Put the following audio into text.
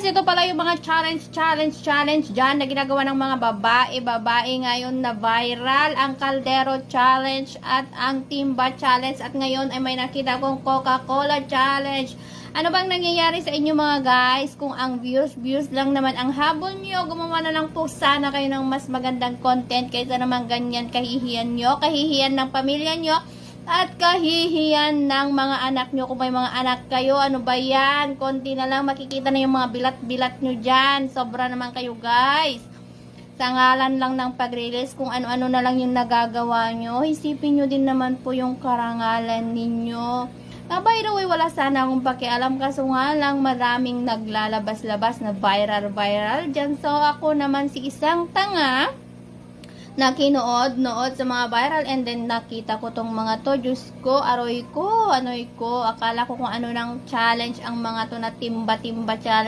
ito pala yung mga challenge dyan na ginagawa ng mga babae ngayon na viral. Ang Caldero Challenge at ang Timba Challenge. At ngayon ay may nakita kong Coca-Cola Challenge. Ano bang nangyayari sa inyo mga guys? Kung ang views lang naman ang habol nyo, gumawa na lang po sana kayo ng mas magandang content kaysa naman ganyan kahihiyan nyo, kahihiyan ng pamilya nyo, at kahihiyan ng mga anak nyo. Kung may mga anak kayo, ano ba yan? Konti na lang makikita na yung mga bilat-bilat nyo dyan. Sobra naman kayo guys. Sa ngalan lang ng pag-release, kung ano-ano na lang yung nagagawa nyo, isipin nyo din naman po yung karangalan ninyo. By the way, wala sana akong pakialam, kaso nga lang maraming naglalabas-labas na viral dyan. So ako naman si isang tanga na kinood sa mga viral, and then nakita ko tong mga to. Diyos ko, aroy ko, anoy ko. Akala ko kung ano ng challenge ang mga to na timba-timba challenge.